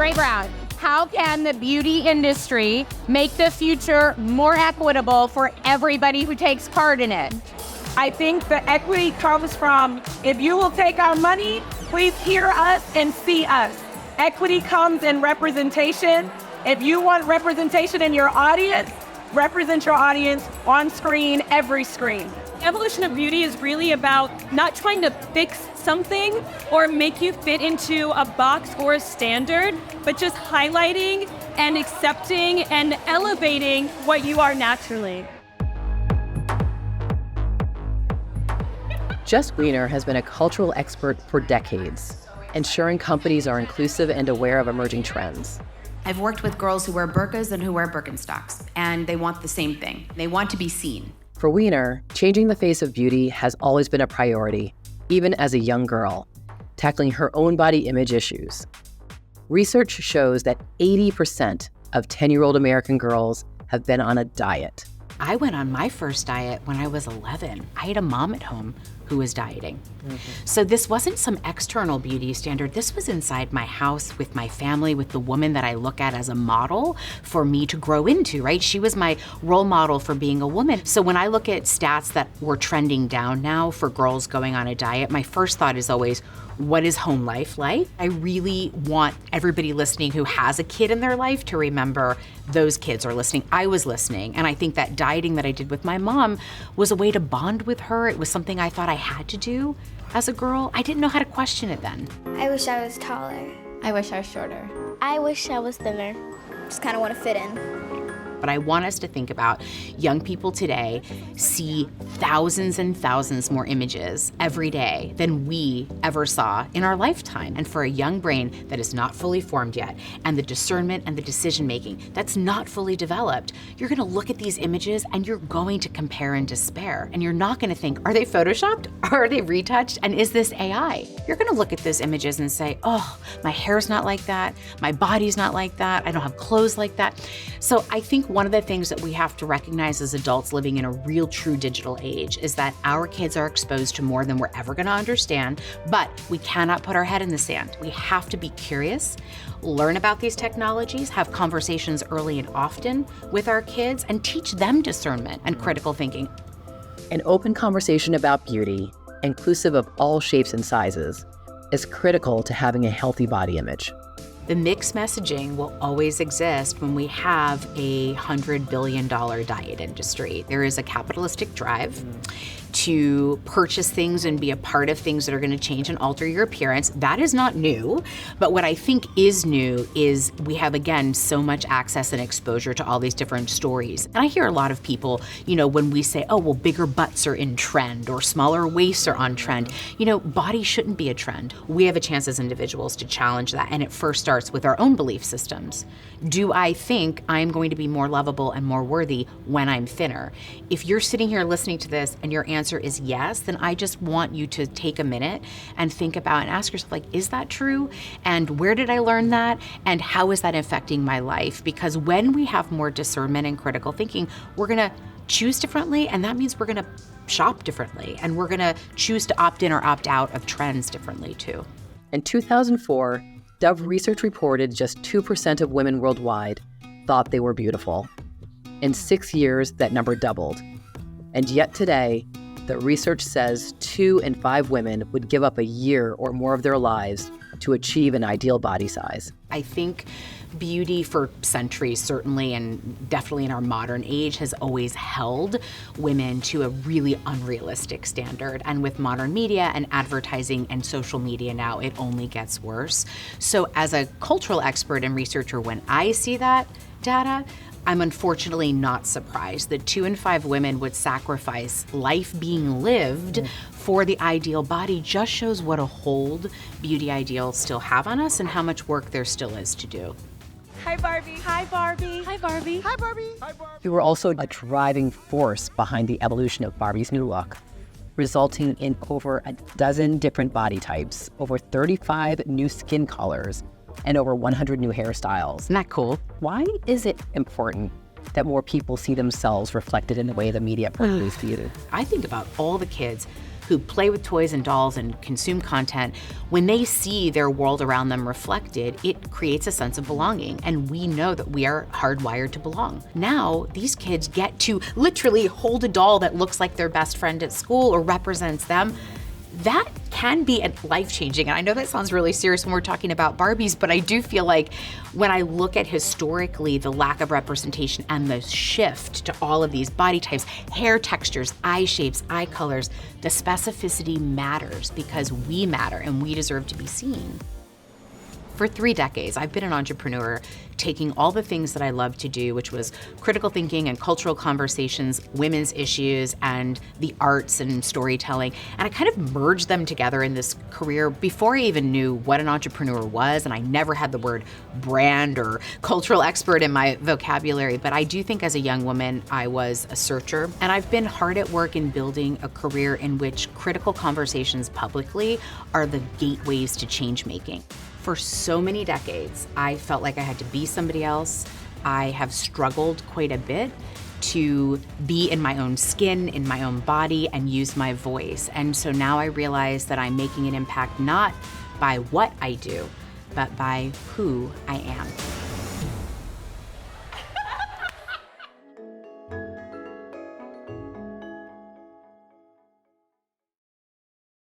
Dre Brown, how can the beauty industry make the future more equitable for everybody who takes part in it? I think the equity comes from, if you will take our money, please hear us and see us. Equity comes in representation. If you want representation in your audience, represent your audience on screen, every screen. Evolution of beauty is really about not trying to fix something or make you fit into a box or a standard, but just highlighting and accepting and elevating what you are naturally. Jess Weiner has been a cultural expert for decades, ensuring companies are inclusive and aware of emerging trends. I've worked with girls who wear burqas and who wear Birkenstocks, and they want the same thing. They want to be seen. For Weiner, changing the face of beauty has always been a priority, even as a young girl, tackling her own body image issues. Research shows that 80% of 10-year-old American girls have been on a diet. I went on my first diet when I was 11. I had a mom at home who was dieting. So this wasn't some external beauty standard. This was inside my house with my family, with the woman that I look at as a model for me to grow into, right? She was my role model for being a woman. So when I look at stats that were trending down now for girls going on a diet, my first thought is always, what is home life like? I really want everybody listening who has a kid in their life to remember those kids are listening. I was listening, and I think that dieting that I did with my mom was a way to bond with her. It was something I thought I had to do as a girl. I didn't know how to question it then. I wish I was taller. I wish I was shorter. I wish I was thinner. Just kind of want to fit in. But I want us to think about young people today see thousands and thousands more images every day than we ever saw in our lifetime. And for a young brain that is not fully formed yet, and the discernment and the decision making that's not fully developed, you're gonna look at these images and you're going to compare and despair. And you're not gonna think, are they photoshopped? Are they retouched? And is this AI? You're gonna look at those images and say, oh, my hair's not like that, my body's not like that, I don't have clothes like that. So I think one of the things that we have to recognize as adults living in a real true digital age is that our kids are exposed to more than we're ever gonna understand, but we cannot put our head in the sand. We have to be curious, learn about these technologies, have conversations early and often with our kids, and teach them discernment and critical thinking. An open conversation about beauty, inclusive of all shapes and sizes, is critical to having a healthy body image. The mixed messaging will always exist when we have a $100 billion diet industry. There is a capitalistic drive to purchase things and be a part of things that are going to change and alter your appearance. That is not new, but what I think is new is we have, again, so much access and exposure to all these different stories. And I hear a lot of people, when we say, oh, well, bigger butts are in trend or smaller waists are on trend, body shouldn't be a trend. We have a chance as individuals to challenge that, and it first starts with our own belief systems. Do I think I'm going to be more lovable and more worthy when I'm thinner? If you're sitting here listening to this and your answer is yes, then I just want you to take a minute and think about and ask yourself, is that true? And where did I learn that? And how is that affecting my life? Because when we have more discernment and critical thinking, we're gonna choose differently, and that means we're gonna shop differently, and we're gonna choose to opt in or opt out of trends differently too. In 2004, Dove research reported just 2% of women worldwide thought they were beautiful. In 6 years, that number doubled. And yet today, the research says 2 in 5 women would give up a year or more of their lives to achieve an ideal body size. I think beauty for centuries, certainly, and definitely in our modern age, has always held women to a really unrealistic standard. And with modern media and advertising and social media now, it only gets worse. So as a cultural expert and researcher, when I see that data, I'm unfortunately not surprised that 2 in 5 women would sacrifice life being lived for the ideal body. Just shows what a hold beauty ideals still have on us and how much work there still is to do. Hi, Barbie. Hi, Barbie. Hi, Barbie. Hi, Barbie. Hi, Barbie. We were also a driving force behind the evolution of Barbie's new look, resulting in over a dozen different body types, over 35 new skin colors, and over 100 new hairstyles. Isn't that cool? Why is it important that more people see themselves reflected in the way the media portrays beauty? I think about all the kids who play with toys and dolls and consume content, when they see their world around them reflected, it creates a sense of belonging. And we know that we are hardwired to belong. Now, these kids get to literally hold a doll that looks like their best friend at school or represents them. That can be life-changing. And I know that sounds really serious when we're talking about Barbies, but I do feel like when I look at historically the lack of representation and the shift to all of these body types, hair textures, eye shapes, eye colors, the specificity matters because we matter and we deserve to be seen. For 3 decades, I've been an entrepreneur, taking all the things that I love to do, which was critical thinking and cultural conversations, women's issues, and the arts and storytelling, and I kind of merged them together in this career before I even knew what an entrepreneur was, and I never had the word brand or cultural expert in my vocabulary, but I do think as a young woman, I was a searcher, and I've been hard at work in building a career in which critical conversations publicly are the gateways to change making. For so many decades, I felt like I had to be somebody else. I have struggled quite a bit to be in my own skin, in my own body, and use my voice. And so now I realize that I'm making an impact not by what I do, but by who I am.